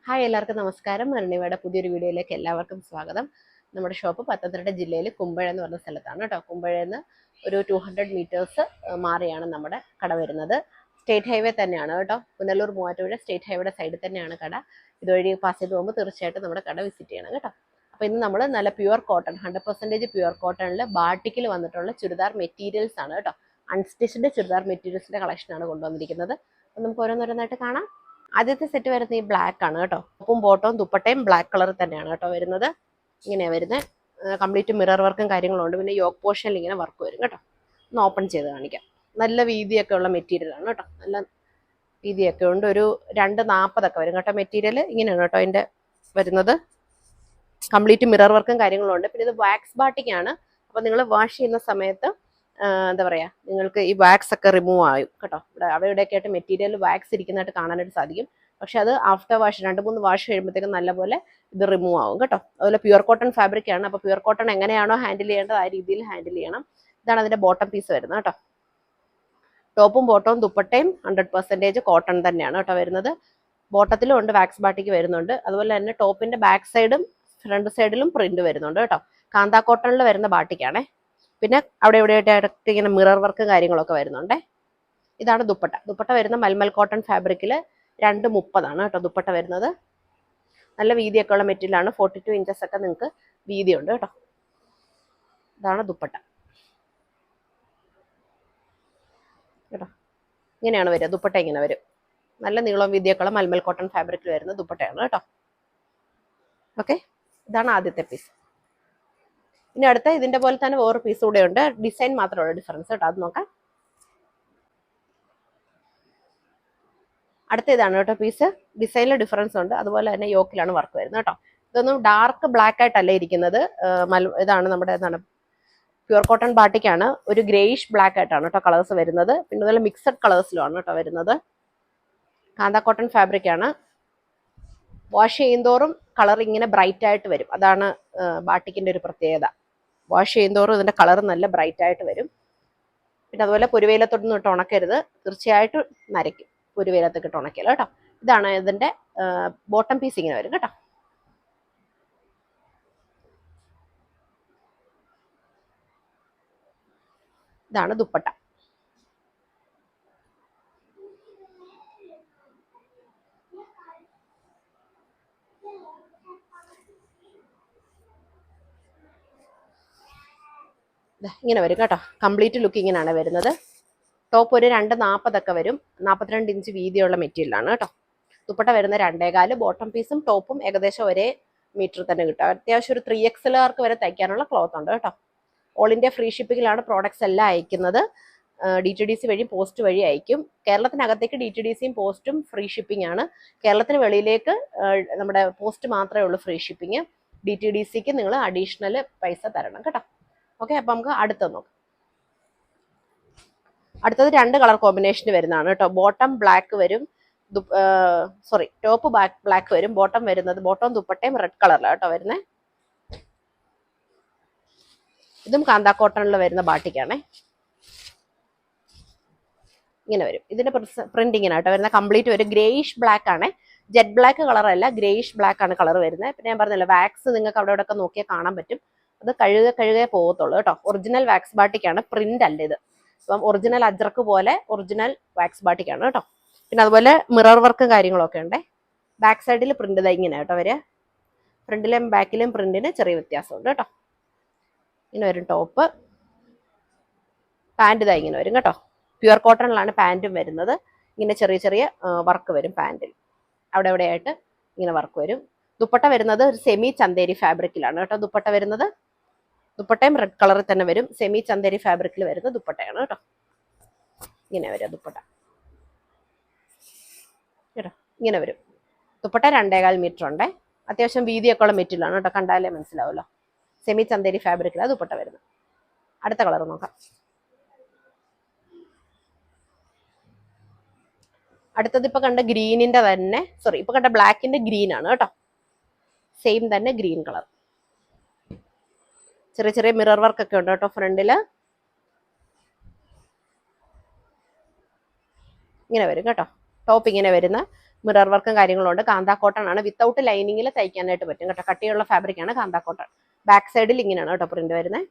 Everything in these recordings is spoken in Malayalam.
ഹായ് എല്ലാവർക്കും നമസ്കാരം. മരണിവയുടെ പുതിയൊരു വീഡിയോയിലേക്ക് എല്ലാവർക്കും സ്വാഗതം. നമ്മുടെ ഷോപ്പ് പത്തനംതിട്ട ജില്ലയിൽ കുമ്പഴ എന്ന് പറഞ്ഞ സ്ഥലത്താണ് കേട്ടോ. കുമ്പഴയിൽ നിന്ന് ഒരു 200 മീറ്റേഴ്സ് മാറിയാണ് നമ്മുടെ കട വരുന്നത്. സ്റ്റേറ്റ് ഹൈവേ തന്നെയാണ് കേട്ടോ. പുനലൂർ മൂവാറ്റുപുഴ സ്റ്റേറ്റ് ഹൈവേയുടെ സൈഡിൽ തന്നെയാണ് കട. ഇതുവഴി പാസ് ചെയ്ത് പോകുമ്പോൾ തീർച്ചയായിട്ടും നമ്മുടെ കട വിസിറ്റ് ചെയ്യണം കേട്ടോ. അപ്പോൾ ഇന്ന് നമ്മൾ നല്ല പ്യുവർ കോട്ടൺ 100% പ്യുവർ കോട്ടണിൽ ബാട്ടിക്കിൽ വന്നിട്ടുള്ള ചുരിദാർ മെറ്റീരിയൽസ് ആണ് കേട്ടോ. അൺസ്റ്റിച്ച്ഡ് ചുരിദാർ മെറ്റീരിയൽസിൻ്റെ കളക്ഷനാണ് കൊണ്ടുവന്നിരിക്കുന്നത്. അപ്പോൾ നമുക്ക് ഓരോന്നോരോന്നായിട്ട് കാണാം. ആദ്യത്തെ സെറ്റ് വരുന്നത് ഈ ബ്ലാക്ക് ആണ് കേട്ടോ. ടോപ്പും ബോട്ടവും ദുപ്പട്ടയും ബ്ലാക്ക് കളർ തന്നെയാണ് കേട്ടോ വരുന്നത്. ഇങ്ങനെയാണ് വരുന്നത്. കംപ്ലീറ്റ് മിറർ വർക്കും കാര്യങ്ങളും ഉണ്ട്. പിന്നെ യോക്ക് പോർഷനിൽ ഇങ്ങനെ വർക്ക് വരും കേട്ടോ. ഒന്ന് ഓപ്പൺ ചെയ്ത് കാണിക്കാം. നല്ല വീതിയൊക്കെ ഉള്ള മെറ്റീരിയലാണ് കേട്ടോ. നല്ല വീതിയൊക്കെ ഉണ്ട്. ഒരു 240 വരും കേട്ടോ. മെറ്റീരിയൽ ഇങ്ങനെയാണ് കേട്ടോ അതിൻ്റെ വരുന്നത്. കംപ്ലീറ്റ് മിറർ വർക്കും കാര്യങ്ങളും ഉണ്ട്. പിന്നെ ഇത് വാക്സ് ബാട്ടിക്കാണ്. അപ്പോൾ നിങ്ങൾ വാഷ് ചെയ്യുന്ന സമയത്ത് എന്താ പറയുക, നിങ്ങൾക്ക് ഈ വാക്സ് ഒക്കെ റിമൂവ് ആയും കേട്ടോ. ഇവിടെ അവിടെയൊക്കെ ആയിട്ട് മെറ്റീരിയൽ വാക്സ് ഇരിക്കുന്നതായിട്ട് കാണാനായിട്ട് സാധിക്കും. പക്ഷെ അത് ആഫ്റ്റർ വാഷ് 2-3 വാഷ് കഴിയുമ്പോഴത്തേക്കും നല്ലപോലെ ഇത് റിമൂവ് ആവും കേട്ടോ. അതുപോലെ പ്യുവർ കോട്ടൺ ഫാബ്രിക് ആണ്. അപ്പോൾ പ്യുവർ കോട്ടൺ എങ്ങനെയാണോ ഹാൻഡിൽ ചെയ്യേണ്ടത് ആ രീതിയിൽ ഹാൻഡിൽ ചെയ്യണം. ഇതാണ് അതിൻ്റെ ബോട്ടം പീസ് വരുന്നത് കേട്ടോ. ടോപ്പും ബോട്ടവും ദുപ്പട്ടയും 100% കോട്ടൺ തന്നെയാണ് കേട്ടോ വരുന്നത്. ബോട്ടത്തിലും ഉണ്ട് വാക്സ് ബാട്ടിക്ക് വരുന്നുണ്ട്. അതുപോലെ തന്നെ ടോപ്പിന്റെ ബാക്ക് സൈഡും ഫ്രണ്ട് സൈഡിലും പ്രിന്റ് വരുന്നുണ്ട് കേട്ടോ. കാന്താ കോട്ടണിൽ വരുന്ന ബാട്ടിക്കാണേ. പിന്നെ അവിടെ ഇവിടെയായിട്ട് ഇങ്ങനെ മിറർ വർക്ക് കാര്യങ്ങളൊക്കെ വരുന്നുണ്ടേ. ഇതാണ് ദുപ്പട്ട. ദുപ്പട്ട വരുന്ന മൽമൽ കോട്ടൺ ഫാബ്രിക്കിൽ 230 കേട്ടോ ദുപ്പട്ട വരുന്നത്. നല്ല വീതിയൊക്കെ ഉള്ള മെറ്റീരിയലാണ്. 42 ഇഞ്ചസ് ഒക്കെ നിങ്ങൾക്ക് വീതിയുണ്ട് കേട്ടോ. ഇതാണ് ദുപ്പട്ട കേട്ടോ. ഇങ്ങനെയാണ് വരിക. ദുപ്പട്ട ഇങ്ങനെ വരും. നല്ല നീളവും വീതിയൊക്കെ ഉള്ള മൽമൽ കോട്ടൺ ഫാബ്രിക്കിൽ വരുന്ന ദുപ്പട്ടയാണ് കേട്ടോ. ഓക്കെ, ഇതാണ് ആദ്യത്തെ പീസ്. ഇനി അടുത്ത ഇതിന്റെ പോലെ തന്നെ വേറെ പീസ് കൂടെ ഉണ്ട്. ഡിസൈൻ മാത്രമുള്ള ഡിഫറൻസ് കേട്ടോ. അത് നോക്കാം. അടുത്ത ഇതാണ് കേട്ടോ പീസ്. ഡിസൈനിൽ ഡിഫറൻസ് ഉണ്ട്. അതുപോലെ തന്നെ യോക്കിലാണ് വർക്ക് വരുന്നത് കേട്ടോ. ഇതൊന്നും ഡാർക്ക് ബ്ലാക്ക് ആയിട്ടല്ല ഇരിക്കുന്നത്. ഇതാണ് നമ്മുടെ എന്താണ് പ്യുവർ കോട്ടൺ ബാട്ടിക്കാണ്. ഒരു ഗ്രേയിഷ് ബ്ലാക്ക് ആയിട്ടാണ് കേട്ടോ കളേഴ്സ് വരുന്നത്. പിന്നെ അതുപോലെ മിക്സഡ് കളേഴ്സിലുമാണ് കേട്ടോ വരുന്നത്. കാന്താ കോട്ടൺ ഫാബ്രിക് ആണ്. വാഷ് ചെയ്യുന്തോറും കളർ ഇങ്ങനെ ബ്രൈറ്റ് ആയിട്ട് വരും. അതാണ് ബാട്ടിക്കിന്റെ ഒരു പ്രത്യേകത. വാഷ് ചെയ്യുന്തോറും ഇതിന്റെ കളർ നല്ല ബ്രൈറ്റ് ആയിട്ട് വരും. പിന്നെ അതുപോലെ പൊരുവെയിലത്തൊന്നും ഇട്ട് ഉണക്കരുത്. തീർച്ചയായിട്ടും നരയ്ക്കും പൊരുവെയിലത്തൊക്കെ ഇട്ട് ഉണക്കിയാൽ കേട്ടോ. ഇതാണ് ഇതിന്റെ ബോട്ടം പീസ് ഇങ്ങനെ വരും കേട്ടോ. ഇതാണ് ദുപ്പട്ട. ഇങ്ങനെ വരും കേട്ടോ. കംപ്ലീറ്റ് ലുക്ക് ഇങ്ങനെയാണ് വരുന്നത്. ടോപ്പ് ഒരു 240 വരും. 42 ഇഞ്ച് വീതിയുള്ള മെറ്റീരിയലാണ് കേട്ടോ. ദുപ്പട്ട വരുന്ന 2.25. ബോട്ടം പീസും ടോപ്പും ഏകദേശം ഒരേ മീറ്റർ തന്നെ കിട്ടും. അത്യാവശ്യം ഒരു 3XL വരെ തയ്ക്കാനുള്ള ക്ലോത്ത് ഉണ്ട് കേട്ടോ. ഓൾ ഇന്ത്യ ഫ്രീ ഷിപ്പിങ്ങിലാണ് പ്രോഡക്ട്സ് എല്ലാം അയക്കുന്നത്. DTDC വഴി പോസ്റ്റ് വഴി അയക്കും. കേരളത്തിനകത്തേക്ക് DTDCയും പോസ്റ്റും ഫ്രീ ഷിപ്പിംഗ് ആണ്. കേരളത്തിന് വെളിയിലേക്ക് നമ്മുടെ പോസ്റ്റ് മാത്രമേ ഉള്ളൂ ഫ്രീ ഷിപ്പിംഗ്. DTDCക്ക് നിങ്ങൾ അഡീഷണൽ പൈസ തരണം കേട്ടോ. ഓക്കെ, അപ്പം നമുക്ക് അടുത്തത് നോക്കാം. അടുത്തത് 2 കളർ കോമ്പിനേഷന് വരുന്നതാണ് കേട്ടോ. ബോട്ടം ബ്ലാക്ക് വരും. ടോപ്പ് ബ്ലാക്ക് വരും. ബോട്ടം വരുന്നത് ബോട്ടം ദുപ്പട്ടയും റെഡ് കളറിലാണ് കേട്ടോ വരുന്നത്. ഇതും കാന്താ കോട്ടണിൽ വരുന്ന ബാട്ടിക്കാണേ. ഇങ്ങനെ വരും. ഇതിന്റെ പ്രിന്റ് ഇങ്ങനെ കേട്ടോ വരുന്ന. കംപ്ലീറ്റ് ഒരു ഗ്രേയിഷ് ബ്ലാക്ക് ആണ്. ജെറ്റ് ബ്ലാക്ക് കളർ അല്ല, ഗ്രേയിഷ് ബ്ലാക്ക് ആണ് കളർ വരുന്നത്. പിന്നെ ഞാൻ പറഞ്ഞല്ലോ വാക്സ് നിങ്ങൾക്ക് അവിടെ ഇവിടെ ഒക്കെ നോക്കിയാൽ കാണാൻ പറ്റും. അത് കഴുകെ പോകത്തുള്ളൂ കേട്ടോ. Original wax ബാട്ടിക്കാണ്. പ്രിന്റ് അല്ല ഇത്. അപ്പം ഒറിജിനൽ അജ്രക്ക് പോലെ ഒറിജിനൽ വാക്സ് ബാട്ടിക്കാണ് കേട്ടോ. പിന്നെ അതുപോലെ മിറർ വർക്കും കാര്യങ്ങളൊക്കെ ഉണ്ട്. ബാക്ക് സൈഡിൽ പ്രിന്റ് ഇതാ ഇങ്ങനെ കേട്ടോ വരിക. ഫ്രണ്ടിലും ബാക്കിലും പ്രിന്റിന് ചെറിയ വ്യത്യാസമുണ്ട് കേട്ടോ. ഇങ്ങനെ വരും ടോപ്പ്. പാൻറ് ഇതാ ഇങ്ങനെ വരും കേട്ടോ. പ്യുവർ കോട്ടണിലാണ് പാൻറ്റും വരുന്നത്. ഇങ്ങനെ ചെറിയ ചെറിയ വർക്ക് വരും പാൻറ്റിൽ. അവിടെ എവിടെയായിട്ട് ഇങ്ങനെ വർക്ക് വരും. ദുപ്പട്ട വരുന്നത് ഒരു സെമി ചന്തേരി ഫാബ്രിക്കിലാണ് കേട്ടോ ദുപ്പട്ട വരുന്നത്. ദുപ്പട്ടയും റെഡ് കളറിൽ തന്നെ വരും. സെമി ചന്തേരി ഫാബ്രിക്കിൽ വരുന്ന ദുപ്പട്ടയാണ് കേട്ടോ. ഇങ്ങനെ വരും ദുപ്പട്ട കേട്ടോ. ഇങ്ങനെ വരും ദുപ്പട്ട. 2.25 മീറ്റർ ഉണ്ട്. അത്യാവശ്യം വീതിയൊക്കെ ഉള്ള മെറ്റീരിയലാണ് കേട്ടോ. കണ്ടാലേ മനസ്സിലാവുമല്ലോ. സെമി ചന്തേരി ഫാബ്രിക്കിലാണ് ദുപ്പട്ട വരുന്നത്. അടുത്ത കളർ നോക്കാം. അടുത്തത് ഇപ്പൊ കണ്ട ഗ്രീനിന്റെ തന്നെ ഇപ്പൊ കണ്ട ബ്ലാക്കിന്റെ ഗ്രീൻ ആണ് കേട്ടോ. സെയിം തന്നെ ഗ്രീൻ കളർ. ചെറിയ ചെറിയ മിറർ വർക്ക് ഒക്കെ ഉണ്ട് കേട്ടോ ഫ്രണ്ടില്. ഇങ്ങനെ വരും കേട്ടോ. ടോപ്പ് ഇങ്ങനെ വരുന്ന മിറർ വർക്കും കാര്യങ്ങളും ഉണ്ട്. കാന്താ കോട്ടൺ ആണ്, വിത്തൗട്ട് ലൈനിങ്ങിൽ തയ്ക്കാനായിട്ട് പറ്റും കേട്ടോ. കട്ടിയുള്ള ഫാബ്രിക് ആണ് കാന്താ കോട്ടൺ. ബാക്ക് സൈഡിൽ ഇങ്ങനെയാണ് കേട്ടോ പ്രിന്റ് വരുന്നത്.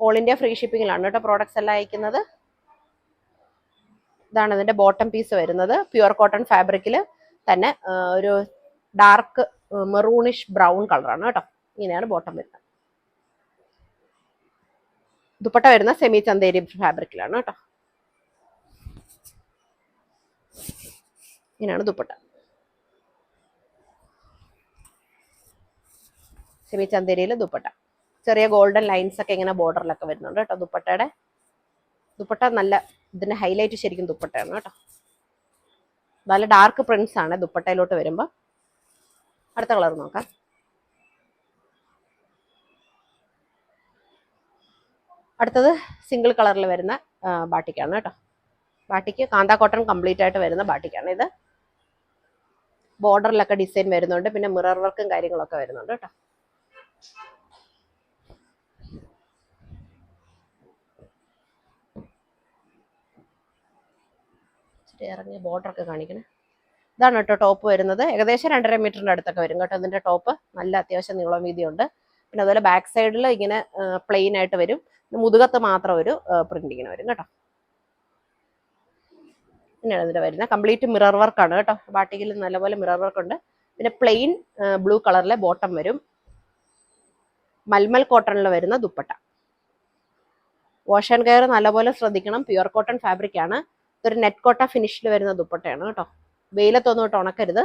ഓൾ ഇന്ത്യ ഫ്രീ ഷിപ്പിങ്ങിലാണ് കേട്ടോ പ്രോഡക്ട്സ് എല്ലാം അയക്കുന്നത്. ഇതാണ് ഇതിന്റെ ബോട്ടം പീസ് വരുന്നത്. പ്യുവർ കോട്ടൺ ഫാബ്രിക്കിൽ തന്നെ ഒരു ഡാർക്ക് മെറൂണിഷ് ബ്രൗൺ കളറാണ് കേട്ടോ. ഇങ്ങനെയാണ് ബോട്ടം വരുന്നത്. ദുപ്പട്ട വരുന്ന സെമി ചന്തേരി ഫാബ്രിക്കിലാണ് കേട്ടോ. ഇങ്ങനെയാണ് ദുപ്പട്ട. സെമി ചന്തേരിയിൽ ദുപ്പട്ട. ചെറിയ ഗോൾഡൻ ലൈൻസ് ഒക്കെ ഇങ്ങനെ ബോർഡറിലൊക്കെ വരുന്നുണ്ട് കേട്ടോ ദുപ്പട്ടയുടെ. ദുപ്പട്ട നല്ല ഇതിന്റെ ഹൈലൈറ്റ് ശരിക്കും ദുപ്പട്ടയാണ് കേട്ടോ. നല്ല ഡാർക്ക് പ്രിന്റ്സ് ആണ് ദുപ്പട്ടയിലോട്ട് വരുമ്പോൾ. അടുത്ത കളർ നോക്കാം. അടുത്തത് സിംഗിൾ കളറിൽ വരുന്ന ബാട്ടിക്കാണ് കേട്ടോ. ബാട്ടിക്ക് കാന്താ കോട്ടൺ കംപ്ലീറ്റ് ആയിട്ട് വരുന്ന ബാട്ടിക്കാണ് ഇത്. ബോർഡറിലൊക്കെ ഡിസൈൻ വരുന്നുണ്ട്, പിന്നെ മിറർ വർക്കും കാര്യങ്ങളൊക്കെ വരുന്നുണ്ട് കേട്ടോ. ഇറങ്ങിയ ബോർഡറൊക്കെ കാണിക്കണേ. ഇതാണ് കേട്ടോ ടോപ്പ് വരുന്നത്. ഏകദേശം 2.5 മീറ്ററിന്റെ അടുത്തൊക്കെ വരും കേട്ടോ ഇതിന്റെ ടോപ്പ്. നല്ല അത്യാവശ്യം നീളം വീതിയുണ്ട്. പിന്നെ അതുപോലെ ബാക്ക് സൈഡിൽ ഇങ്ങനെ പ്ലെയിൻ ആയിട്ട് വരും. മുതുകത്ത് മാത്രം ഒരു പ്രിന്റ് ഇങ്ങനെ വരും കേട്ടോ. ഇങ്ങനെയാണ് ഇതിന്റെ വരുന്നത്. കംപ്ലീറ്റ് മിറർ വർക്കാണ് കേട്ടോ. ബാട്ടിക്കിൽ നല്ലപോലെ മിറർ വർക്ക് ഉണ്ട്. പിന്നെ പ്ലെയിൻ ബ്ലൂ കളറിലെ ബോട്ടം വരും. മൽമൽ കോട്ടണിൽ വരുന്ന ദുപ്പട്ട. വാഷ് ആൻഡ് കെയർ നല്ലപോലെ ശ്രദ്ധിക്കണം. പ്യുവർ കോട്ടൺ ഫാബ്രിക് ആണ്. ഇതൊരു നെറ്റ് കോട്ട ഫിനിഷിൽ വരുന്ന ദുപ്പട്ടയാണ് കേട്ടോ. വെയിലത്തൊന്നും ഇട്ട് ഉണക്കരുത്.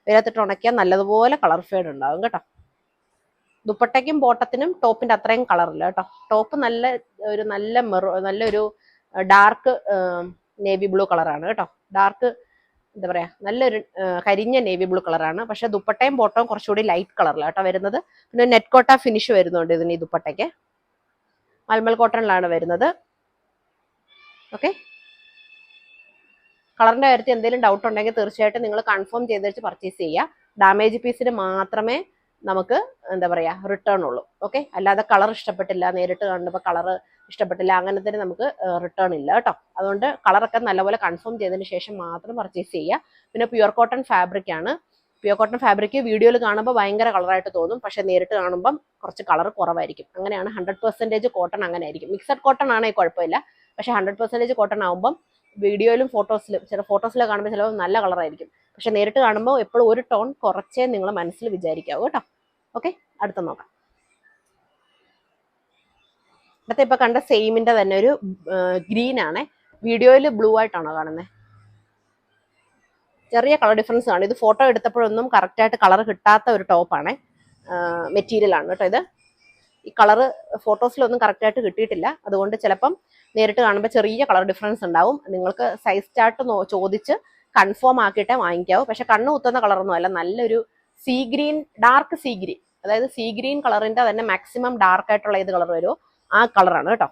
വെയിലത്തിട്ട് ഉണക്കിയാൽ നല്ലതുപോലെ കളർ ഫേഡ് ഉണ്ടാവും കേട്ടോ. ദുപ്പട്ടയ്ക്കും ബോട്ടത്തിനും ടോപ്പിന്റെ അത്രയും കളറില്ല കേട്ടോ. ടോപ്പ് നല്ലൊരു ഡാർക്ക് നേവി ബ്ലൂ കളറാണ് കേട്ടോ. ഡാർക്ക് എന്താ പറയാ, നല്ലൊരു കരിഞ്ഞ നേവി ബ്ലൂ കളറാണ്. പക്ഷെ ദുപ്പട്ടയും ബോട്ടവും കുറച്ചുകൂടി ലൈറ്റ് കളറിലാണ് കേട്ടോ വരുന്നത്. പിന്നെ നെറ്റ് കോട്ട ഫിനിഷ് വരുന്നുണ്ട് ഇതിന്. ഈ ദുപ്പട്ടയ്ക്ക് മൽമൽ കോട്ടണിലാണ് വരുന്നത്. ഓക്കെ. കളറിന്റെ കാര്യത്തിൽ എന്തെങ്കിലും ഡൗട്ട് ഉണ്ടെങ്കിൽ തീർച്ചയായിട്ടും നിങ്ങൾ കൺഫേം ചെയ്ത് വെച്ച് പർച്ചേസ് ചെയ്യുക. ഡാമേജ് പീസിന് മാത്രമേ നമുക്ക് എന്താ പറയാ റിട്ടേൺ ഉള്ളൂ. ഓക്കെ. അല്ലാതെ കളർ ഇഷ്ടപ്പെട്ടില്ല, നേരിട്ട് കണ്ടപ്പോൾ കളർ ഇഷ്ടപ്പെട്ടില്ല, അങ്ങനത്തെ നമുക്ക് റിട്ടേൺ ഇല്ല കേട്ടോ. അതുകൊണ്ട് കളറൊക്കെ നല്ലപോലെ കൺഫേം ചെയ്തതിന് ശേഷം മാത്രം പർച്ചേസ് ചെയ്യുക. പിന്നെ പ്യുവർ കോട്ടൺ ഫാബ്രിക് ആണ്. പ്യുവർ കോട്ടൺ ഫാബ്രിക് വീഡിയോയിൽ കാണുമ്പോൾ ഭയങ്കര കളറായിട്ട് തോന്നും, പക്ഷെ നേരിട്ട് കാണുമ്പം കുറച്ച് കളർ കുറവായിരിക്കും. അങ്ങനെയാണ്. 100% കോട്ടൺ അങ്ങനെ ആയിരിക്കും. മിക്സഡ് കോട്ടൺ ആണെങ്കിൽ കുഴപ്പമില്ല, പക്ഷെ 100% കോട്ടൺ ആകുമ്പം വീഡിയോയിലും ഫോട്ടോസിലും ചില ഫോട്ടോസിൽ കാണുമ്പോൾ ചിലപ്പോൾ നല്ല കളറായിരിക്കും, പക്ഷെ നേരിട്ട് കാണുമ്പോൾ എപ്പോഴും ഒരു ടോൺ കുറച്ചേ നിങ്ങൾ മനസ്സിൽ വിചാരിക്കാവൂ കേട്ടോ. ഓക്കെ. അടുത്ത നോക്കാം. അടുത്ത ഇപ്പൊ കണ്ട സെയിമിന്റെ തന്നെ ഒരു ഗ്രീൻ ആണ്. വീഡിയോയിൽ ബ്ലൂ ആയിട്ടാണോ കാണുന്നത്? ചെറിയ കളർ ഡിഫറൻസ് ആണ്. ഇത് ഫോട്ടോ എടുത്തപ്പോഴൊന്നും കറക്റ്റായിട്ട് കളർ കിട്ടാത്ത ഒരു ടോപ്പാണ്. മെറ്റീരിയൽ ആണ് കേട്ടോ ഇത്. ഈ കളറ് ഫോട്ടോസിലൊന്നും കറക്റ്റായിട്ട് കിട്ടിയിട്ടില്ല. അതുകൊണ്ട് ചിലപ്പം നേരിട്ട് കാണുമ്പോൾ ചെറിയ കളർ ഡിഫറൻസ് ഉണ്ടാവും. നിങ്ങൾക്ക് സൈസ് ചാർട്ട് ചോദിച്ച് കൺഫേം ആക്കിയിട്ടേ വാങ്ങിക്കാവൂ. പക്ഷെ കണ്ണ് കുത്തുന്ന കളറൊന്നും അല്ല. നല്ലൊരു see green, dark see green, അതായത് സീ ഗ്രീൻ കളറിന്റെ തന്നെ മാക്സിമം ഡാർക്ക് ആയിട്ടുള്ള ഏത് കളർ വരുമോ ആ കളറാണ് കേട്ടോ.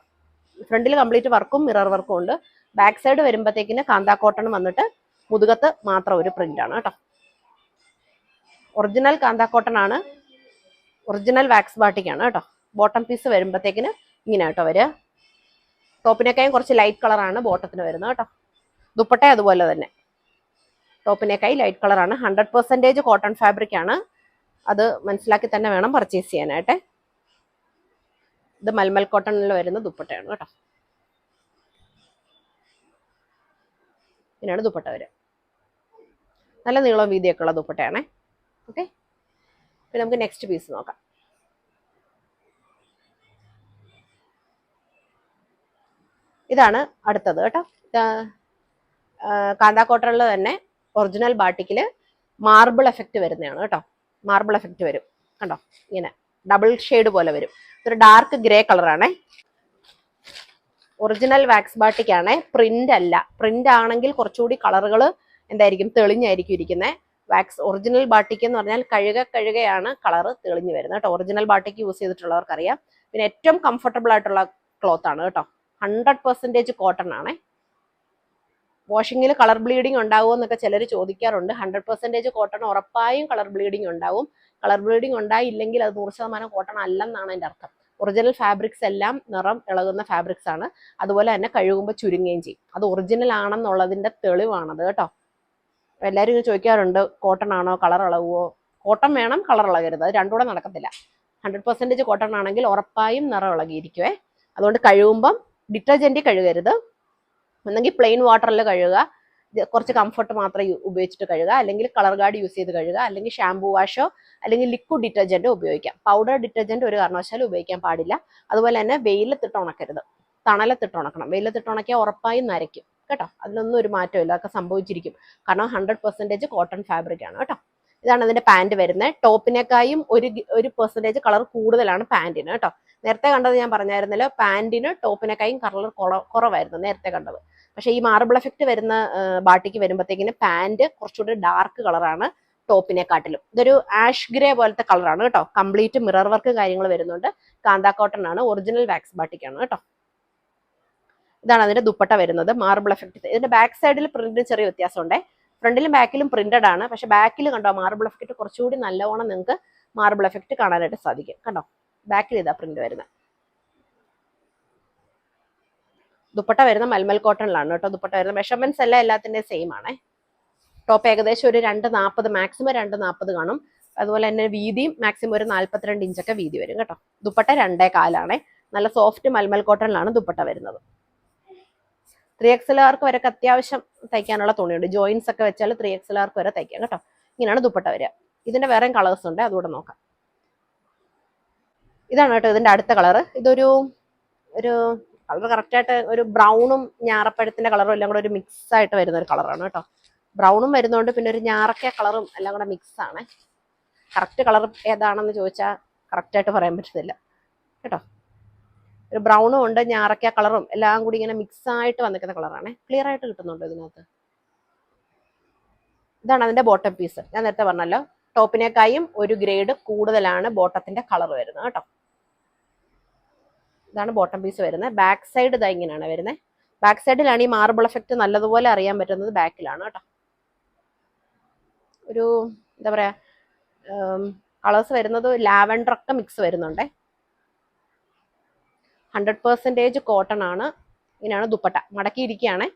ഫ്രണ്ടിൽ കംപ്ലീറ്റ് വർക്കും മിറർ വർക്കും ഉണ്ട്. ബാക്ക് സൈഡ് വരുമ്പോഴത്തേക്കിന് കാന്താ കോട്ടൺ വന്നിട്ട് മുതുകത്ത് മാത്രം ഒരു പ്രിന്റ് ആണ് കേട്ടോ. ഒറിജിനൽ കാന്താ കോട്ടൺ ആണ്. ഒറിജിനൽ വാക്സ് ബാട്ടിക്കാണ് കേട്ടോ. ബോട്ടം പീസ് വരുമ്പോഴത്തേക്കിന് ഇങ്ങനെ കേട്ടോ വരിക. ടോപ്പിനേക്കായും കുറച്ച് ലൈറ്റ് കളറാണ് ബോട്ടത്തിന് വരുന്നത് കേട്ടോ. ദുപ്പട്ട അതുപോലെ തന്നെ ടോപ്പിനേക്കായി ലൈറ്റ് കളറാണ്. 100% കോട്ടൺ ഫാബ്രിക് ആണ്. അത് മനസ്സിലാക്കി തന്നെ വേണം പർച്ചേസ് ചെയ്യാനായിട്ട്. ഇത് മൽമൽ കോട്ടണിൽ വരുന്ന ദുപ്പട്ടയാണ് കേട്ടോ. ഇങ്ങനെയാണ് ദുപ്പട്ട വരിക. നല്ല നീളം വീതിയൊക്കെ ഉള്ള ദുപ്പട്ടയാണേ. ഓക്കെ. പിന്നെ നമുക്ക് നെക്സ്റ്റ് പീസ് നോക്കാം. ഇതാണ് അടുത്തത് കേട്ടോ. കാന്താ കോട്ടണിൽ തന്നെ ഒറിജിനൽ ബാട്ടിക്കിൽ മാർബിൾ എഫക്റ്റ് വരുന്നതാണ് കേട്ടോ. മാർബിൾ എഫക്റ്റ് വരും കണ്ടോ. ഇങ്ങനെ ഡബിൾ ഷെയ്ഡ് പോലെ വരും. ഇതൊരു ഡാർക്ക് ഗ്രേ കളറാണേ. ഒറിജിനൽ വാക്സ് ബാട്ടിക്കാണേ. പ്രിന്റ് അല്ല. പ്രിന്റ് ആണെങ്കിൽ കുറച്ചുകൂടി കളറുകൾ എന്തായിരിക്കും, തെളിഞ്ഞായിരിക്കും ഇരിക്കുന്നത്. വാക്സ് ഒറിജിനൽ ബാട്ടിക്ക് എന്ന് പറഞ്ഞാൽ കഴുകയാണ് കളറ് തെളിഞ്ഞു വരുന്നത് കേട്ടോ. ഒറിജിനൽ ബാട്ടിക്ക് യൂസ് ചെയ്തിട്ടുള്ളവർക്കറിയാം. പിന്നെ ഏറ്റവും കംഫർട്ടബിൾ ആയിട്ടുള്ള ക്ലോത്ത് ആണ് കേട്ടോ. 100% കോട്ടൺ ആണേ. വാഷിങ്ങിൽ കളർ ബ്ലീഡിങ് ഉണ്ടാവുമോ എന്നൊക്കെ ചിലർ ചോദിക്കാറുണ്ട്. 100% കോട്ടൺ ഉറപ്പായും കളർ ബ്ലീഡിങ് ഉണ്ടാവും. കളർ ബ്ലീഡിങ് ഉണ്ടായില്ലെങ്കിൽ അത് 100% കോട്ടൺ അല്ലെന്നാണ് എൻ്റെ അർത്ഥം. ഒറിജിനൽ ഫാബ്രിക്സ് എല്ലാം നിറം ഇളകുന്ന ഫാബ്രിക്സ് ആണ്. അതുപോലെ തന്നെ കഴുകുമ്പോൾ ചുരുങ്ങുകയും ചെയ്യും. അത് ഒറിജിനൽ ആണെന്നുള്ളതിന്റെ തെളിവാണത് കേട്ടോ. എല്ലാവരും ഇങ്ങനെ ചോദിക്കാറുണ്ട് കോട്ടൺ ആണോ കളർ ഇളകുവോ? കോട്ടൺ വേണം, കളർ ഇളകരുത്, അത് രണ്ടും കൂടെ നടക്കത്തില്ല. 100% കോട്ടൺ ആണെങ്കിൽ ഉറപ്പായും നിറം ഇളകിയിരിക്കുവേ. അതുകൊണ്ട് കഴുകുമ്പം ഡിറ്റർജന്റ് കഴുകരുത്, ഒന്നെങ്കിൽ പ്ലെയിൻ വാട്ടറിൽ കഴുകുക, കുറച്ച് കംഫർട്ട് മാത്രം ഉപയോഗിച്ചിട്ട് കഴുകുക, അല്ലെങ്കിൽ കളർ ഗാർഡ് യൂസ് ചെയ്ത് കഴുകുക, അല്ലെങ്കിൽ ഷാംപൂ വാഷോ അല്ലെങ്കിൽ ലിക്വിഡ് ഡിറ്റർജന്റോ ഉപയോഗിക്കാം. പൗഡർ ഡിറ്റർജന്റ് ഒരു കാരണവശാലും ഉപയോഗിക്കാൻ പാടില്ല. അതുപോലെ തന്നെ വെയിലത്തിട്ട് ഉണക്കരുത്, തണലത്തിട്ട് ഉണക്കണം. വെയിലത്തിട്ട് ഉണക്കിയാൽ ഉറപ്പായും നരയ്ക്കും കേട്ടോ. അതിനൊന്നും ഒരു മാറ്റമില്ല, അതൊക്കെ സംഭവിച്ചിരിക്കും. കാരണം 100% കോട്ടൺ ഫാബ്രിക് ആണ് കേട്ടോ. ഇതാണ് അതിന്റെ പാന്റ് വരുന്നത്. ടോപ്പിനേക്കായും ഒരു പെർസെന്റേജ് കളർ കൂടുതലാണ് പാന്റിന് കേട്ടോ. നേരത്തെ കണ്ടത് ഞാൻ പറഞ്ഞായിരുന്നല്ലോ, പാന്റിന് ടോപ്പിനേക്കായും കളർ കുറവായിരുന്നു നേരത്തെ കണ്ടത്. പക്ഷേ ഈ മാർബിൾ എഫക്റ്റ് വരുന്ന ബാട്ടിക്ക് വരുമ്പോഴത്തേക്കിന് പാന്റ് കുറച്ചുകൂടി ഡാർക്ക് കളറാണ് ടോപ്പിനെക്കാട്ടിലും. ഇതൊരു ആഷ് ഗ്രേ പോലത്തെ കളറാണ് കേട്ടോ. കംപ്ലീറ്റ് മിറർ വർക്ക് കാര്യങ്ങൾ വരുന്നുണ്ട്. കാന്ത കോട്ടൺ ആണ്, ഒറിജിനൽ വാക്സ് ബാട്ടിക്കാണ് കേട്ടോ. ഇതാണ് അതിന്റെ ദുപ്പട്ട വരുന്നത്, മാർബിൾ എഫക്റ്റ്. ഇതിന്റെ ബാക്ക് സൈഡിൽ പ്രിന്റിന് ചെറിയ വ്യത്യാസമുണ്ട്. ഫ്രണ്ടിലും ബാക്കിലും പ്രിന്റഡ് ആണ്, പക്ഷെ ബാക്കിൽ കണ്ടോ മാർബിൾ എഫക്റ്റ് കുറച്ചുകൂടി നല്ലവണ്ണം നിങ്ങൾക്ക് മാർബിൾ എഫക്റ്റ് കാണാനായിട്ട് സാധിക്കും കണ്ടോ. ബാക്കിൽ ഇതാ പ്രിന്റ് വരുന്നത്. ദുപ്പട്ട വരുന്ന മൽമൽ കോട്ടണിലാണ് കേട്ടോ ദുപ്പട്ട വരുന്നത്. മെഷർമെന്റ്സ് എല്ലാം എല്ലാത്തിന്റെയും സെയിം ആണ്. ടോപ്പ് ഏകദേശം ഒരു 240, മാക്സിമം 240 കാണും. അതുപോലെ തന്നെ വീതിയും മാക്സിമം ഒരു 42 ഇഞ്ചൊക്കെ വീതി വരും കേട്ടോ. ദുപ്പട്ട 2.25 നല്ല സോഫ്റ്റ് മൽമൽ കോട്ടണിലാണ് ദുപ്പട്ട വരുന്നത്. 3XLർക്ക് വരെ അത്യാവശ്യം തയ്ക്കാനുള്ള തുണിയുണ്ട്. ജോയിൻസ് ഒക്കെ വെച്ചാൽ 3XLർക്ക് വരെ തയ്ക്കാം കേട്ടോ. ഇങ്ങനെയാണ് ദുപ്പട്ട വരിക. ഇതിന്റെ വേറെയും കളേഴ്സ് ഉണ്ട്, അതുകൂടെ നോക്കാം. ഇതാണ് കേട്ടോ ഇതിന്റെ അടുത്ത കളർ. ഇതൊരു കളർ കറക്റ്റായിട്ട് ഒരു ബ്രൗണും ഞാറപ്പഴത്തിന്റെ കളറും എല്ലാം കൂടെ ഒരു മിക്സ് ആയിട്ട് വരുന്ന ഒരു കളറാണ് കേട്ടോ. ബ്രൗണും വരുന്നുണ്ട്, പിന്നെ ഒരു ഞാറക്ക കളറും എല്ലാം കൂടെ മിക്സ് ആണ്. കറക്റ്റ് കളർ ഏതാണെന്ന് ചോദിച്ചാൽ കറക്റ്റായിട്ട് പറയാൻ പറ്റത്തില്ല കേട്ടോ. ഒരു ബ്രൗണും ഉണ്ട്, ഞാറക്ക കളറും എല്ലാം കൂടി ഇങ്ങനെ മിക്സ് ആയിട്ട് വന്നിരിക്കുന്ന കളറാണ്. ക്ലിയർ ആയിട്ട് കിട്ടുന്നുണ്ടോ ഇതിനകത്ത്? ഇതാണ് അതിന്റെ ബോട്ടം പീസ്. ഞാൻ നേരത്തെ പറഞ്ഞല്ലോ, ടോപ്പിനേക്കായും ഒരു ഗ്രേഡ് കൂടുതലാണ് ബോട്ടത്തിന്റെ കളർ വരുന്നത് കേട്ടോ. ഇതാണ് ബോട്ടം പീസ് വരുന്നത്. ബാക്ക് സൈഡ് ഇതാ ഇങ്ങനെയാണ് വരുന്നത്. ബാക്ക് സൈഡിലാണ് ഈ മാർബിൾ എഫക്റ്റ് നല്ലതുപോലെ അറിയാൻ പറ്റുന്നത്, ബാക്കിലാണ് കേട്ടോ. ഒരു എന്താ പറയാ, കളേഴ്സ് വരുന്നത് ലാവൻഡർ ഒക്കെ മിക്സ് വരുന്നുണ്ടേ. 100% കോട്ടൺ ആണ്. ഇങ്ങനെയാണ് ദുപ്പട്ട. മടക്കിയിരിക്കുകയാണ്,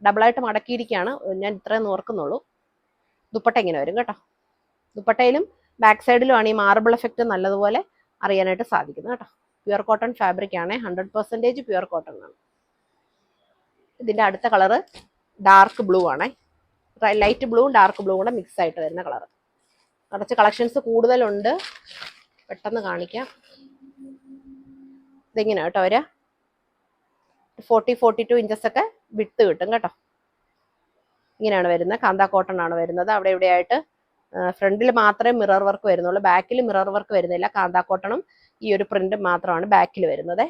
ഡബിളായിട്ട് മടക്കിയിരിക്കുകയാണ്. ഞാൻ ഇത്രയും ഓർക്കുന്നുള്ളൂ. ദുപ്പട്ട ഇങ്ങനെ വരും കേട്ടോ. ദുപ്പട്ടയിലും ബാക്ക് സൈഡിലുമാണ് ഈ മാർബിൾ എഫക്റ്റ് നല്ലതുപോലെ അറിയാനായിട്ട് സാധിക്കുന്നത് കേട്ടോ. പ്യുവർ കോട്ടൺ ഫാബ്രിക് ആണ്, 100% പ്യുവർ കോട്ടൺ ആണ്. ഇതിന്റെ അടുത്ത കളറ് ഡാർക്ക് ബ്ലൂ ആണ്. ലൈറ്റ് ബ്ലൂവും ഡാർക്ക് ബ്ലൂ കൂടെ മിക്സ് ആയിട്ട് വരുന്ന കളർ. കുറച്ച് കളക്ഷൻസ് കൂടുതലുണ്ട്, പെട്ടെന്ന് കാണിക്കാം. ഇതിങ്ങനെ കേട്ടോ വരിക. 40-42 ഇഞ്ചസ് ഒക്കെ വിട്ട് കിട്ടും കേട്ടോ. ഇങ്ങനെയാണ് വരുന്നത്. കാന്ത കോട്ടൺ ആണ് വരുന്നത്. അവിടെ ഇവിടെയായിട്ട് ഫ്രണ്ടിൽ മാത്രമേ മിറർ വർക്ക് വരുന്നുള്ളൂ, ബാക്കിൽ മിറർ വർക്ക് വരുന്നില്ല. കാന്ത കോട്ടണും ഈ ഒരു പ്രിന്റ് മാത്രമാണ് ബാക്കിൽ വരുന്നത്.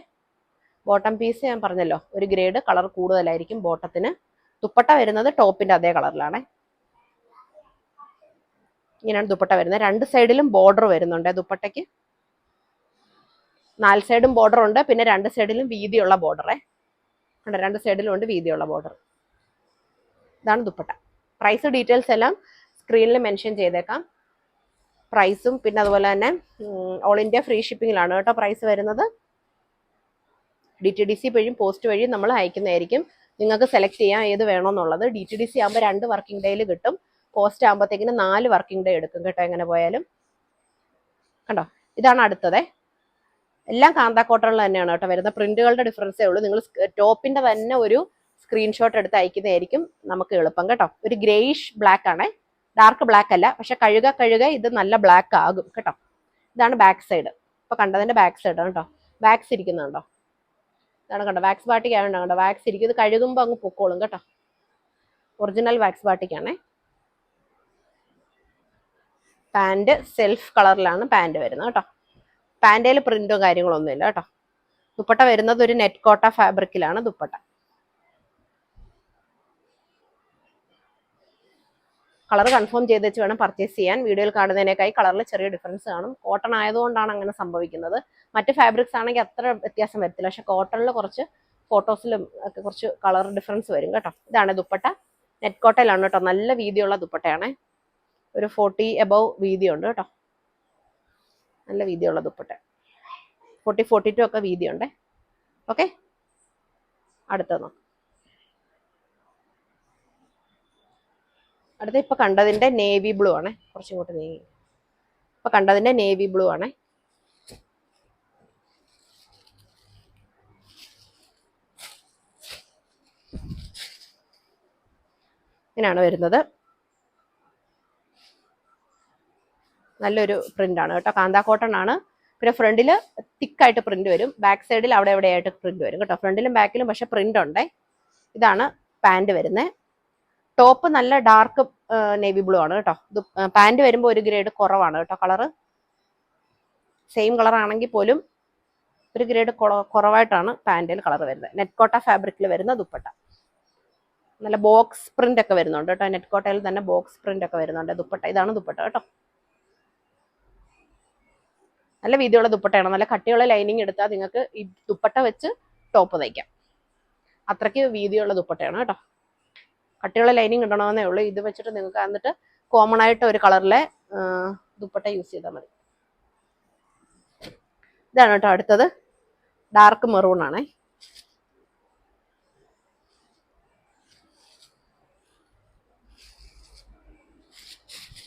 ബോട്ടം പീസ് ഞാൻ പറഞ്ഞല്ലോ, ഒരു ഗ്രേഡ് കളർ കൂടുതലായിരിക്കും ബോട്ടത്തിന്. ദുപ്പട്ട വരുന്നത് ടോപ്പിന്റെ അതേ കളറിലാണ്. ഇങ്ങനെയാണ് ദുപ്പട്ട വരുന്നത്. രണ്ട് സൈഡിലും ബോർഡർ വരുന്നുണ്ട് ദുപ്പട്ടയ്ക്ക്. 4 സൈഡും ബോർഡർ ഉണ്ട്, പിന്നെ 2 സൈഡിലും വീതിയുള്ള ബോർഡറേ. 2 സൈഡിലും ഉണ്ട് വീതിയുള്ള ബോർഡർ. ഇതാണ് ദുപ്പട്ട. പ്രൈസ് ഡീറ്റെയിൽസ് എല്ലാം സ്ക്രീനിൽ മെൻഷൻ ചെയ്തേക്കാം. പ്രൈസും പിന്നെ അതുപോലെ തന്നെ ഓൾ ഇന്ത്യ ഫ്രീ ഷിപ്പിങ്ങിലാണ് കേട്ടോ പ്രൈസ് വരുന്നത്. DTDC വഴിയും പോസ്റ്റ് വഴിയും നമ്മൾ അയക്കുന്നതായിരിക്കും. നിങ്ങൾക്ക് സെലക്ട് ചെയ്യാം ഏത് വേണമെന്നുള്ളത്. DTDC ആകുമ്പോൾ 2 വർക്കിംഗ് ഡേയിൽ കിട്ടും. പോസ്റ്റ് ആകുമ്പോഴത്തേക്കിന് 4 വർക്കിംഗ് ഡേ എടുക്കും കേട്ടോ. എങ്ങനെ പോയാലും കണ്ടോ. ഇതാണ് അടുത്തത്. എല്ലാം കാന്ത കോട്ടണിൽ തന്നെയാണ് കേട്ടോ വരുന്നത്. പ്രിന്റുകളുടെ ഡിഫറൻസേ ഉള്ളൂ. നിങ്ങൾ ടോപ്പിന്റെ തന്നെ ഒരു സ്ക്രീൻഷോട്ട് എടുത്ത് അയക്കുന്നതായിരിക്കും നമുക്ക് എളുപ്പം കേട്ടോ. ഒരു ഗ്രേയിഷ് ബ്ലാക്ക് ആണ്, ഡാർക്ക് ബ്ലാക്ക് അല്ല. പക്ഷെ കഴുക ഇത് നല്ല ബ്ലാക്ക് ആകും കേട്ടോ. ഇതാണ് ബാക്ക് സൈഡ്. ഇപ്പൊ കണ്ടതിന്റെ ബാക്ക് സൈഡ് ആണ് കേട്ടോ. വാക്സ് ഇരിക്കുന്നുണ്ടോ? ഇതാണ് കണ്ടോ, വാക്സ് ബാട്ടിക് ആയതുകൊണ്ട് കണ്ടോ വാക്സ് ഇരിക്കും. ഇത് കഴുകുമ്പോൾ അങ്ങ് പൊക്കോളും കേട്ടോ. ഒറിജിനൽ വാക്സ് ബാട്ടിക്കാണ്. പാന്റ് സെൽഫ് കളറിലാണ് പാന്റ് വരുന്നത് കേട്ടോ. പാന്റേൽ പ്രിന്റോ കാര്യങ്ങളൊന്നും ഇല്ല കേട്ടോ. ദുപ്പട്ട വരുന്നത് ഒരു നെറ്റ് കോട്ട ഫാബ്രിക്കിലാണ് ദുപ്പട്ട. കളർ കൺഫേം ചെയ്ത് വെച്ച് വേണം പർച്ചേസ് ചെയ്യാൻ. വീഡിയോയിൽ കാണുന്നതിനേക്കായി കളറിൽ ചെറിയ ഡിഫറൻസ് കാണും. കോട്ടൺ ആയതുകൊണ്ടാണ് അങ്ങനെ സംഭവിക്കുന്നത്. മറ്റ് ഫാബ്രിക്സ് ആണെങ്കിൽ അത്ര വ്യത്യാസം വരത്തില്ല, പക്ഷെ കോട്ടണിൽ കുറച്ച് ഫോട്ടോസിലും ഒക്കെ കുറച്ച് കളർ ഡിഫറൻസ് വരും കേട്ടോ. ഇതാണ് ദുപ്പട്ട. നെറ്റ് കോട്ടയിലാണ് കേട്ടോ. നല്ല വീതിയുള്ള ദുപ്പട്ടയാണ്. ഒരു 40 എബവ് വീതിയുണ്ട് കേട്ടോ. നല്ല വീതിയുള്ള ദുപ്പട്ട. 40-42 ഒക്കെ വീതിയുണ്ട്. ഓക്കെ, അടുത്തത് നോക്കാം. അടുത്ത ഇപ്പൊ കണ്ടതിന്റെ നേവി ബ്ലൂ ആണ്, കുറച്ചും കൂട്ട് നീങ്ങി. ഇപ്പൊ കണ്ടതിന്റെ നേവി ബ്ലൂ ആണ്. ഇങ്ങനെയാണ് വരുന്നത്. നല്ലൊരു പ്രിന്റ് ആണ് കേട്ടോ, കാന്താ കോട്ടൺ ആണ്. പിന്നെ ഫ്രണ്ടിൽ തിക്കായിട്ട് പ്രിന്റ് വരും, ബാക്ക് സൈഡിൽ അവിടെ എവിടെയായിട്ട് പ്രിന്റ് വരും കേട്ടോ. ഫ്രണ്ടിലും ബാക്കിലും പക്ഷെ പ്രിന്റ് ഉണ്ടേ. ഇതാണ് പാന്റ് വരുന്നത്. ടോപ്പ് നല്ല ഡാർക്ക് നേവി ബ്ലൂ ആണ് കേട്ടോ. ഇത് പാന്റ് വരുമ്പോൾ ഒരു ഗ്രേഡ് കുറവാണ് കേട്ടോ കളറ്. സെയിം കളർ ആണെങ്കിൽ പോലും ഒരു ഗ്രേഡ് കുറവായിട്ടാണ് പാന്റിൽ കളർ വരുന്നത്. നെറ്റ് കോട്ട ഫാബ്രിക്കിൽ വരുന്ന ദുപ്പട്ട. നല്ല ബോക്സ് പ്രിന്റ് ഒക്കെ വരുന്നുണ്ട് കേട്ടോ. നെറ്റ് കോട്ടയിൽ തന്നെ ബോക്സ് പ്രിന്റ് ഒക്കെ വരുന്നുണ്ട് ദുപ്പട്ട. ഇതാണ് ദുപ്പട്ട കേട്ടോ. നല്ല വീതിയുള്ള ദുപ്പട്ടയാണ്. നല്ല കട്ടിയുള്ള ലൈനിങ് എടുത്താൽ നിങ്ങൾക്ക് ഈ ദുപ്പട്ട വെച്ച് ടോപ്പ് തയ്ക്കാം. അത്രയ്ക്ക് വീതിയുള്ള ദുപ്പട്ടയാണ് കേട്ടോ. കട്ടിയുള്ള ലൈനിങ് ഇടണമെന്നേ ഉള്ളൂ. ഇത് വെച്ചിട്ട് നിങ്ങൾക്ക് എന്നിട്ട് കോമൺ ആയിട്ട് ഒരു കളറിലെ ദുപ്പട്ട യൂസ് ചെയ്താൽ മതി. ഇതാണ് കേട്ടോ അടുത്തത്. ഡാർക്ക് മെറൂൺ ആണേ.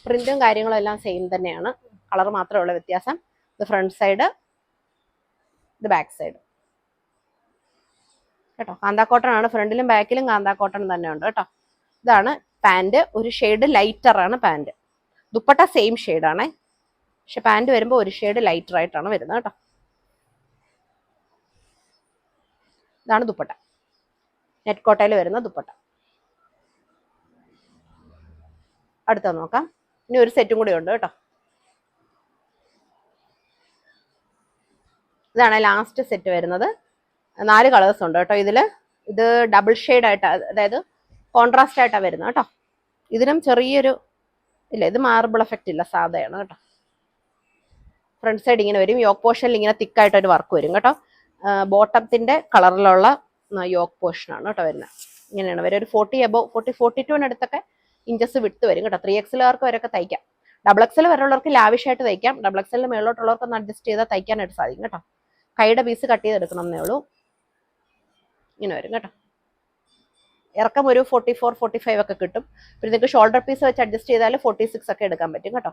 പ്രിന്റും കാര്യങ്ങളും എല്ലാം സെയിം തന്നെയാണ്, കളർ മാത്രമേ ഉള്ള വ്യത്യാസം. ഇത് ഫ്രണ്ട് സൈഡ്, ഇത് ബാക്ക് സൈഡ് കേട്ടോ. കാന്താ കോട്ടൺ ആണ്. ഫ്രണ്ടിലും ബാക്കിലും കാന്താ കോട്ടൺ തന്നെ ഉണ്ട് കേട്ടോ. ഇതാണ് പാന്റ്. ഒരു ഷെയ്ഡ് ലൈറ്റർ ആണ് പാന്റ്. ദുപ്പട്ട സെയിം ഷെയ്ഡാണേ, പക്ഷെ പാന്റ് വരുമ്പോൾ ഒരു ഷെയ്ഡ് ലൈറ്റർ ആയിട്ടാണ് വരുന്നത് കേട്ടോ. ഇതാണ് ദുപ്പട്ട, നെറ്റ് കോട്ടയിൽ വരുന്ന ദുപ്പട്ട. അടുത്ത നോക്കാം. ഇനി ഒരു സെറ്റും കൂടി ഉണ്ട് കേട്ടോ. ഇതാണ് ലാസ്റ്റ് സെറ്റ് വരുന്നത്. 4 കളേഴ്സ് ഉണ്ട് കേട്ടോ ഇതില്. ഇത് ഡബിൾ ഷെയ്ഡ് ആയിട്ട്, അതായത് കോൺട്രാസ്റ്റ് ആയിട്ടാണ് വരുന്നത് കേട്ടോ. ഇതിനും ചെറിയൊരു ഇല്ല, ഇത് മാർബിൾ എഫക്റ്റ് ഇല്ല, സാധയാണ് കേട്ടോ. ഫ്രണ്ട് സൈഡ് ഇങ്ങനെ വരും. യോക്ക് പോർഷനിൽ ഇങ്ങനെ തിക്കായിട്ടൊരു വർക്ക് വരും കേട്ടോ. ബോട്ടത്തിന്റെ കളറിലുള്ള യോക്ക് പോർഷനാണ് കേട്ടോ വരുന്നത്. ഇങ്ങനെയാണ് വരും. ഒരു 42 ഇഞ്ചസ് വിട്ട് വരും കേട്ടോ. 3XLകാർക്ക് വരെയൊക്കെ തയ്ക്കാം. ഡബിൾ എക്സൽ വരെയുള്ളവർക്ക് ലാവിഷായിട്ട് തയ്ക്കാം. ഡബിൾ എക്സലിന് മേളിലോട്ടുള്ളവർക്ക് ഒന്ന് അഡ്ജസ്റ്റ് ചെയ്താൽ തയ്ക്കാനായിട്ട് സാധിക്കും കേട്ടോ. കൈയുടെ പീസ് കട്ട് ചെയ്തെടുക്കണം എന്നേ ഉള്ളൂ. ഇങ്ങനെ വരും കേട്ടോ. ഇറക്കം ഒരു 44-45 ഒക്കെ കിട്ടും. പിന്നെ നിങ്ങൾക്ക് ഷോൾഡർ പീസ് വെച്ച് അഡ്ജസ്റ്റ് ചെയ്താൽ 46 ഒക്കെ എടുക്കാൻ പറ്റും കേട്ടോ.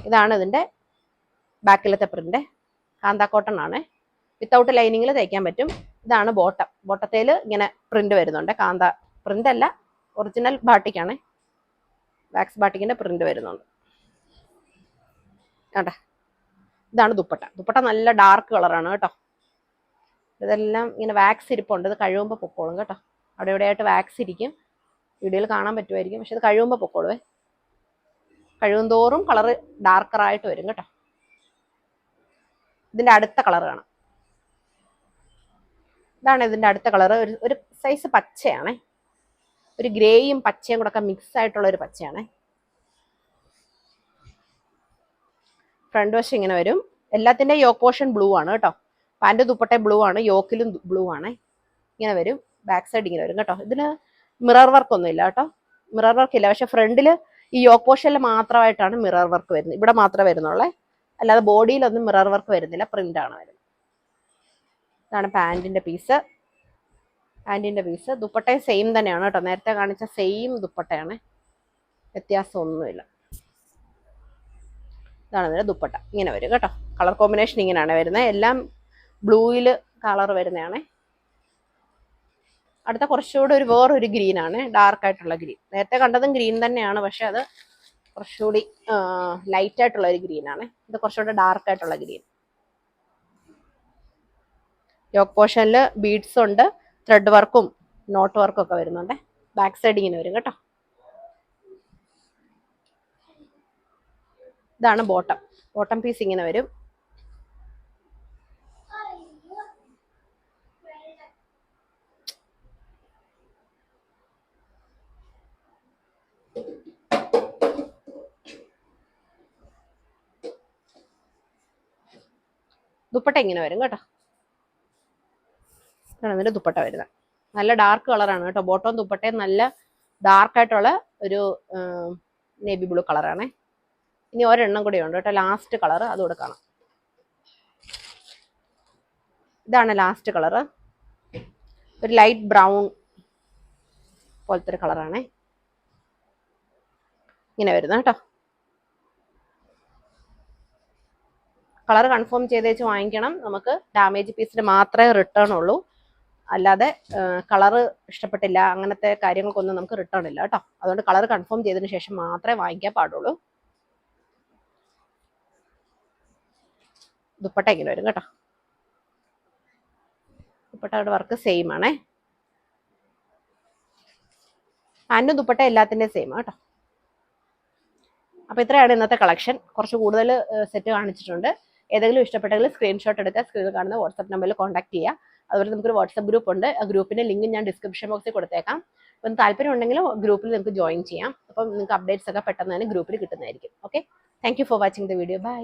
ഇതാണ് ഇതിന്റെ ബാക്കിലത്തെ പ്രിന്റ്. കാന്താ കോട്ടൺ ആണ്. വിത്തൗട്ട് ലൈനിങ്ങിൽ തയ്ക്കാൻ പറ്റും. ഇതാണ് ബോട്ടം. ബോട്ടത്തേൽ ഇങ്ങനെ പ്രിന്റ് വരുന്നുണ്ട്. കാന്താ പ്രിന്റ് അല്ല, ഒറിജിനൽ ബാട്ടിക്കാണ്. വാക്സ് ബാട്ടിക്കിന്റെ പ്രിന്റ് വരുന്നുണ്ട് കേട്ടോ. ഇതാണ് ദുപ്പട്ട. ദുപ്പട്ട നല്ല ഡാർക്ക് കളറാണ് കേട്ടോ. ഇതെല്ലാം ഇങ്ങനെ വാക്സ് ഇരിപ്പുണ്ട്. ഇത് കഴിയുമ്പോൾ പൊക്കോളും കേട്ടോ. അവിടെ എവിടെയായിട്ട് വാക്സ് ഇരിക്കും. വീഡിയോയിൽ കാണാൻ പറ്റുമായിരിക്കും, പക്ഷെ ഇത് കഴിയുമ്പോൾ പൊക്കോളുവേ. കഴിയും തോറും കളറ് ഡാർക്കറായിട്ട് വരും കേട്ടോ. ഇതിന്റെ അടുത്ത കളർ കാണാം. ഇതാണ് ഇതിന്റെ അടുത്ത കളർ. ഒരു സൈസ് പച്ചയാണേ. ഒരു ഗ്രേയും പച്ചയും കൂടെ ഒക്കെ മിക്സ് ആയിട്ടുള്ള ഒരു പച്ചയാണേ. ഫ്രണ്ട് വശം ഇങ്ങനെ വരും. എല്ലാത്തിന്റെ യോക്ക് പോർഷൻ ബ്ലൂ ആണ് കേട്ടോ. പാന്റ് ദുപ്പട്ട ബ്ലൂ ആണ്, യോക്കിലും ബ്ലൂ ആണ്. ഇങ്ങനെ വരും. ബാക്ക് സൈഡ് ഇങ്ങനെ വരും കേട്ടോ. ഇതിന് മിറർ വർക്ക് ഒന്നും ഇല്ല കേട്ടോ. മിറർ വർക്ക് ഇല്ല, പക്ഷെ ഫ്രണ്ടില് ഈ യോക്ക് പോർഷനിൽ മാത്രമായിട്ടാണ് മിറർ വർക്ക് വരുന്നത്. ഇവിടെ മാത്രമേ വരുന്നുള്ളേ, അല്ലാതെ ബോഡിയിലൊന്നും മിറർ വർക്ക് വരുന്നില്ല. പ്രിന്റ് ആണ് വരുന്നത്. ഇതാണ് പാന്റിന്റെ പീസ്. പാന്റിന്റെ പീസ്. ദുപ്പട്ടയും സെയിം തന്നെയാണ് കേട്ടോ. നേരത്തെ കാണിച്ച സെയിം ദുപ്പട്ടയാണ്, വ്യത്യാസമൊന്നുമില്ല. ഇതാണ് ഇതിന്റെ ദുപ്പട്ട. ഇങ്ങനെ വരും കേട്ടോ. കളർ കോമ്പിനേഷൻ ഇങ്ങനെയാണ് വരുന്നത്. എല്ലാം ബ്ലൂയിൽ കളർ വരുന്നതാണ്. അടുത്ത കുറച്ചുകൂടി വേറൊരു ഗ്രീൻ ആണ്, ഡാർക്ക് ആയിട്ടുള്ള ഗ്രീൻ. നേരത്തെ കണ്ടതും ഗ്രീൻ തന്നെയാണ്, പക്ഷെ അത് കുറച്ചുകൂടി ലൈറ്റ് ആയിട്ടുള്ള ഒരു ഗ്രീൻ ആണ്. ഇത് കുറച്ചുകൂടി ഡാർക്ക് ആയിട്ടുള്ള ഗ്രീൻ. യോക്ക് പോർഷനിൽ ബീഡ്സ് ഉണ്ട്, ത്രെഡ് വർക്കും നോട്ട് വർക്കും ഒക്കെ വരുന്നുണ്ട്. ബാക്ക് സൈഡ് ഇങ്ങനെ വരും കേട്ടോ. ഇതാണ് ബോട്ടം. ബോട്ടം പീസ് ഇങ്ങനെ വരും. ദുപ്പട്ട ഇങ്ങനെ വരും കേട്ടോ. ഇതാണ് ഇതിന്റെ ദുപ്പട്ട വരുന്നത്. നല്ല ഡാർക്ക് കളറാണ് കേട്ടോ. ബോട്ടം ദുപ്പട്ടയും നല്ല ഡാർക്ക് ആയിട്ടുള്ള ഒരു നേവി ബ്ലൂ കളറാണ്. ഇനി ഒരെണ്ണം കൂടി ഉണ്ട് കേട്ടോ, ലാസ്റ്റ് കളർ. അതുകൂടെ കാണാം. ഇതാണ് ലാസ്റ്റ് കളർ. ഒരു ലൈറ്റ് ബ്രൗൺ പോലത്തെ ഒരു കളറാണ്. ഇങ്ങനെ വരുന്നത് കേട്ടോ. കളർ കൺഫേം ചെയ്തേച്ച് വാങ്ങിക്കണം. നമുക്ക് ഡാമേജ് പീസിന് മാത്രമേ റിട്ടേൺ ഉള്ളൂ, അല്ലാതെ കളറ് ഇഷ്ടപ്പെട്ടില്ല അങ്ങനത്തെ കാര്യങ്ങൾക്കൊന്നും നമുക്ക് റിട്ടേൺ ഇല്ല കേട്ടോ. അതുകൊണ്ട് കളർ കൺഫേം ചെയ്തതിന് ശേഷം മാത്രമേ വാങ്ങിക്കാൻ പാടുള്ളൂ. ദുപ്പട്ട ഇങ്ങനെ വരും കേട്ടോ. ദുപ്പട്ടയുടെ വർക്ക് സെയിം ആണേ. പാൻറ്റും ദുപ്പട്ട എല്ലാത്തിൻ്റെയും സെയിം കേട്ടോ. അപ്പോൾ ഇത്രയാണ് ഇന്നത്തെ കളക്ഷൻ. കുറച്ച് കൂടുതൽ സെറ്റ് കാണിച്ചിട്ടുണ്ട്. ഏതെങ്കിലും ഇഷ്ടപ്പെട്ടെങ്കിൽ സ്ക്രീൻഷോട്ട് എടുക്കുക, സ്ക്രീനിൽ കാണുന്ന വാട്സ്ആപ്പ് നമ്പറിൽ കോൺടാക്ട് ചെയ്യുക. അതുപോലെ നമുക്കൊരു വാട്സ്ആപ്പ് ഗ്രൂപ്പ് ഉണ്ട്. ആ ഗ്രൂപ്പിന്റെ ലിങ്ക് ഞാൻ ഡിസ്ക്രിപ്ഷൻ ബോക്സിൽ കൊടുത്തേക്കാം. അപ്പം താല്പര്യം ഉണ്ടെങ്കിൽ ഗ്രൂപ്പിൽ നിങ്ങൾക്ക് ജോയിൻ ചെയ്യാം. അപ്പം നിങ്ങൾക്ക് അപ്ഡേറ്റ്സ് ഒക്കെ പെട്ടെന്ന് തന്നെ ഗ്രൂപ്പിൽ കിട്ടുന്നതായിരിക്കും. Okay, thank you for watching the video. By.